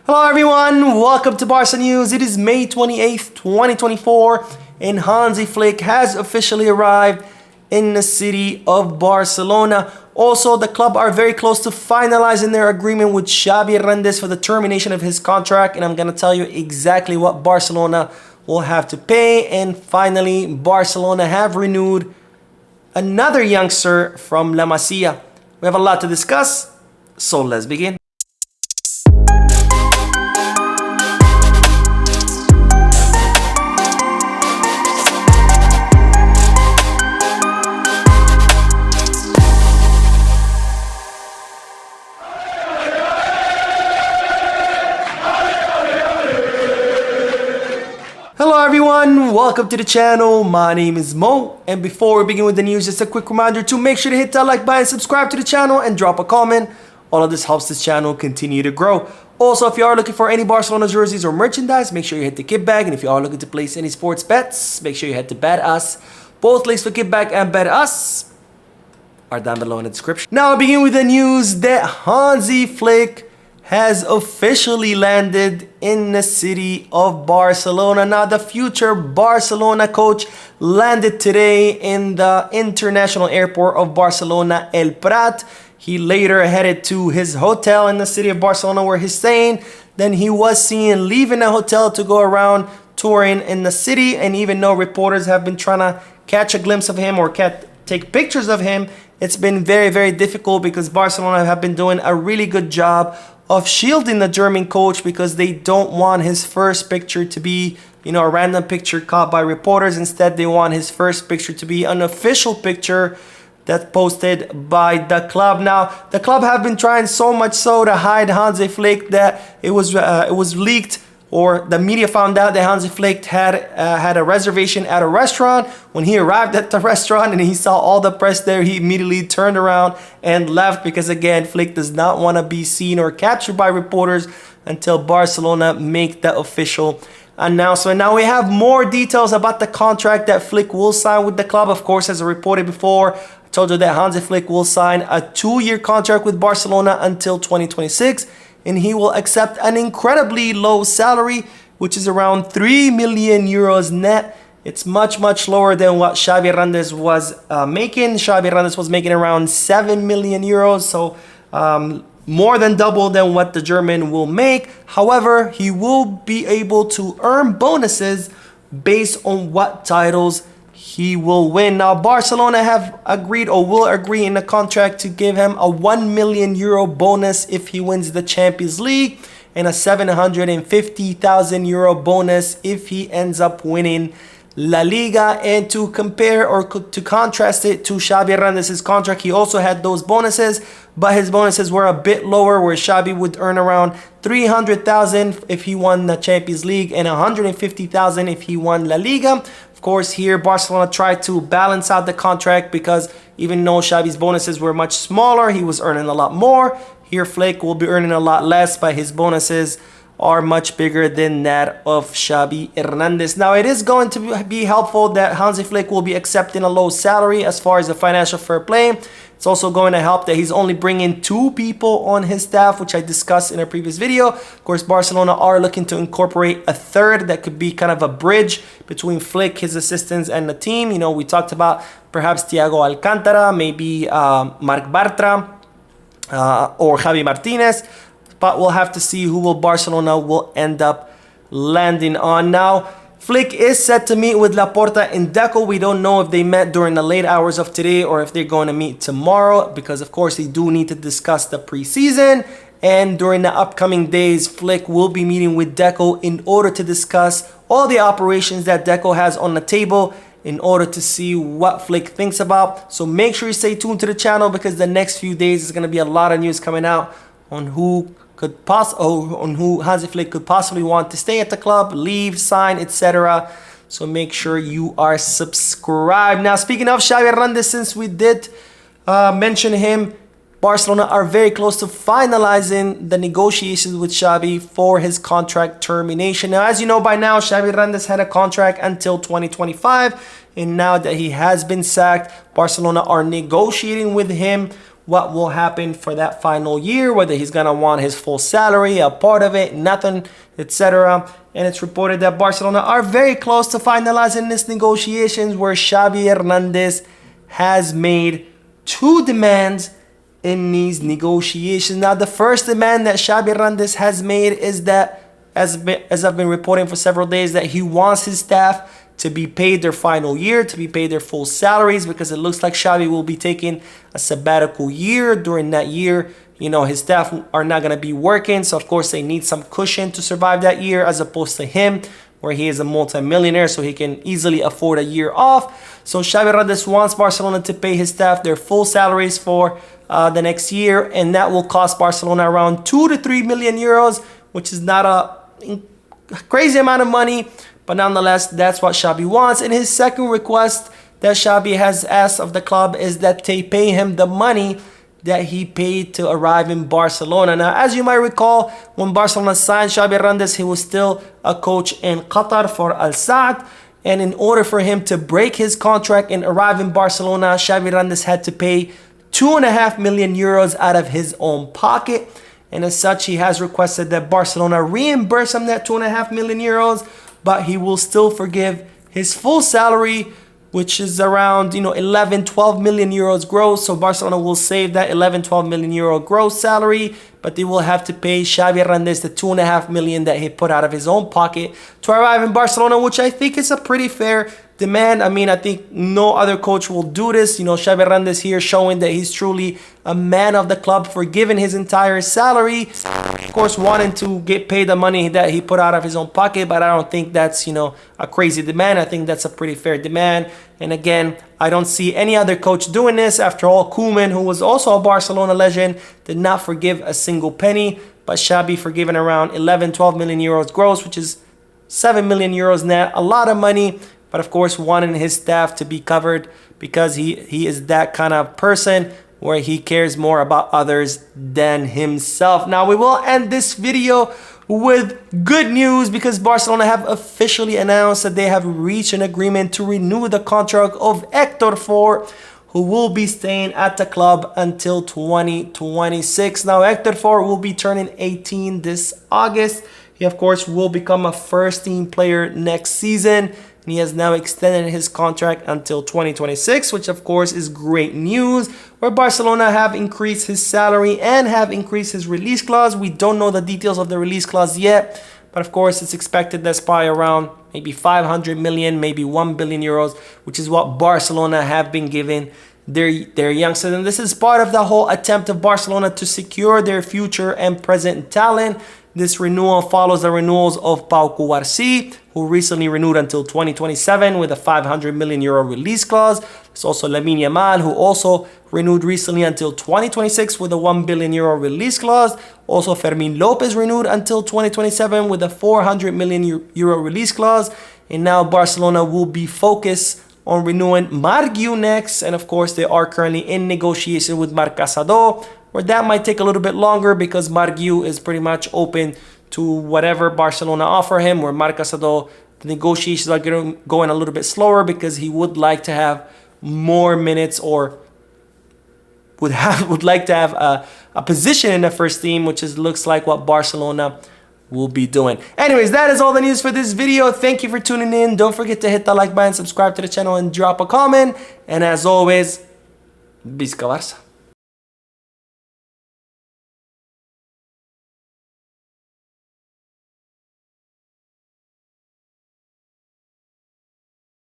Hello everyone, welcome to Barca News. It is May 28th, 2024, and Hansi Flick has officially arrived in the city of Barcelona. Also, the club are very close to finalizing their agreement with Xavi Hernandez for the termination of his contract, and I'm going to tell you exactly what Barcelona will have to pay. And finally, Barcelona have renewed another youngster from La Masia. We have a lot to discuss, so let's begin. Hello everyone, welcome to the channel. My name is Mo, and before we begin with the news, just a quick reminder to make sure to hit that like button, subscribe to the channel, and drop a comment. All of this helps this channel continue to grow. Also, if you are looking for any Barcelona jerseys or merchandise, make sure you hit the Kickback, and if you are looking to place any sports bets, make sure you head to Bet Us. Both links for Kickback and Bet Us are down below in the description. Now I begin with the news that Hansi Flick has officially landed in the city of Barcelona. Now, the future Barcelona coach landed today in the international airport of Barcelona, El Prat. He later headed to his hotel in the city of Barcelona where he's staying. Then he was seen leaving the hotel to go around touring in the city. And even though reporters have been trying to catch a glimpse of him or take pictures of him, it's been very, very difficult because Barcelona have been doing a really good job of shielding the German coach because they don't want his first picture to be, a random picture caught by reporters. Instead, they want his first picture to be an official picture that's posted by the club. Now, the club have been trying so much so to hide Hansi Flick that it was leaked, or the media found out that Hansi Flick had a reservation at a restaurant. When he arrived at the restaurant and he saw all the press there, he immediately turned around and left because, again, Flick does not want to be seen or captured by reporters until Barcelona make the official announcement. Now, we have more details about the contract that Flick will sign with the club. Of course, as I reported before, I told you that Hansi Flick will sign a 2-year contract with Barcelona until 2026. And he will accept an incredibly low salary, which is around 3 million euros net. It's much, much lower than what Xavi Hernandez was making. Xavi Hernandez was making around 7 million euros, so more than double than what the German will make. However, he will be able to earn bonuses based on what titles he will win. Now, Barcelona have agreed or will agree in the contract to give him a 1 million euro bonus if he wins the Champions League and a 750,000 euro bonus if he ends up winning La Liga. And to compare or to contrast it to Xavi Hernandez's contract, he also had those bonuses, but his bonuses were a bit lower, where Xavi would earn around 300,000 if he won the Champions League and 150,000 if he won La Liga. Of course, here Barcelona tried to balance out the contract because even though Xavi's bonuses were much smaller, he was earning a lot more. Here, Flick will be earning a lot less, but his bonuses are much bigger than that of Xavi Hernandez. Now, it is going to be helpful that Hansi Flick will be accepting a low salary as far as the financial fair play. It's also going to help that he's only bringing 2 people on his staff, which I discussed in a previous video. Of course, Barcelona are looking to incorporate a third that could be kind of a bridge between Flick, his assistants, and the team. We talked about perhaps Thiago Alcantara, maybe Marc Bartra, or Javi Martinez. But we'll have to see who Barcelona will end up landing on. Now, Flick is set to meet with Laporta and Deco. We don't know if they met during the late hours of today or if they're going to meet tomorrow because, of course, they do need to discuss the preseason. And during the upcoming days, Flick will be meeting with Deco in order to discuss all the operations that Deco has on the table in order to see what Flick thinks about. So make sure you stay tuned to the channel because the next few days is going to be a lot of news coming out on who Hansi Flick could possibly want to stay at the club, leave, sign, etc. So make sure you are subscribed. Now, speaking of Xavi Hernandez, since we did mention him, Barcelona are very close to finalizing the negotiations with Xavi for his contract termination. Now, as you know by now, Xavi Hernandez had a contract until 2025. And now that he has been sacked, Barcelona are negotiating with him what will happen for that final year, whether he's going to want his full salary, a part of it, nothing, etc. And it's reported that Barcelona are very close to finalizing this negotiations, where Xavi Hernandez has made 2 demands in these negotiations. Now, the first demand that Xavi Hernandez has made is that, as I've been reporting for several days, that he wants his staff to be paid their final year, to be paid their full salaries, because it looks like Xavi will be taking a sabbatical year. During that year, you know, his staff are not going to be working, so of course they need some cushion to survive that year, as opposed to him, where he is a multi-millionaire, so he can easily afford a year off. So Xavi Hernandez wants Barcelona to pay his staff their full salaries for the next year, and that will cost Barcelona around 2 to 3 million euros, which is not a crazy amount of money, but nonetheless, that's what Xavi wants. And his second request that Xavi has asked of the club is that they pay him the money that he paid to arrive in Barcelona. Now, as you might recall, when Barcelona signed Xavi Hernandez, he was still a coach in Qatar for Al Saad. And in order for him to break his contract and arrive in Barcelona, Xavi Hernandez had to pay 2.5 million euros out of his own pocket. And as such, he has requested that Barcelona reimburse him that 2.5 million euros, but he will still forgive his full salary, which is around, 11, 12 million euros gross. So Barcelona will save that 11, 12 million euro gross salary, but they will have to pay Xavi Hernandez the 2.5 million that he put out of his own pocket to arrive in Barcelona, which I think is a pretty fair demand. I mean, I think no other coach will do this. Xavi Hernandez here showing that he's truly a man of the club, for giving his entire salary. Of course, wanting to get paid the money that he put out of his own pocket, but I don't think that's, a crazy demand. I think that's a pretty fair demand. And again, I don't see any other coach doing this. After all, Koeman, who was also a Barcelona legend, did not forgive a single penny, but Xavi forgiving around 11, 12 million euros gross, which is 7 million euros net, a lot of money. But of course, wanting his staff to be covered, because he is that kind of person where he cares more about others than himself. Now, we will end this video with good news, because Barcelona have officially announced that they have reached an agreement to renew the contract of Héctor Ford, who will be staying at the club until 2026. Now, Héctor Ford will be turning 18 this August. He, of course, will become a first-team player next season. And he has now extended his contract until 2026, which of course is great news, where Barcelona have increased his salary and have increased his release clause. We don't know the details of the release clause yet, but of course it's expected that's probably around maybe 500 million, maybe 1 billion euros, which is what Barcelona have been giving their youngsters. And this is part of the whole attempt of Barcelona to secure their future and present talent. This renewal follows the renewals of Pau Cubarsí, who recently renewed until 2027 with a 500 million euro release clause. There's also Lamine Yamal, who also renewed recently until 2026 with a 1 billion euro release clause. Also, Fermin Lopez renewed until 2027 with a 400 million euro release clause. And now Barcelona will be focused on renewing Marc Guiu next. And of course, they are currently in negotiation with Marc Casado, where that might take a little bit longer, because Marc Guiu is pretty much open to whatever Barcelona offer him, where Marc Casado, the negotiations are going a little bit slower, because he would like to have more minutes, or would like to have a position in the first team, which looks like what Barcelona will be doing. Anyways, that is all the news for this video. Thank you for tuning in. Don't forget to hit the like button, subscribe to the channel, and drop a comment. And as always, Visca Barça.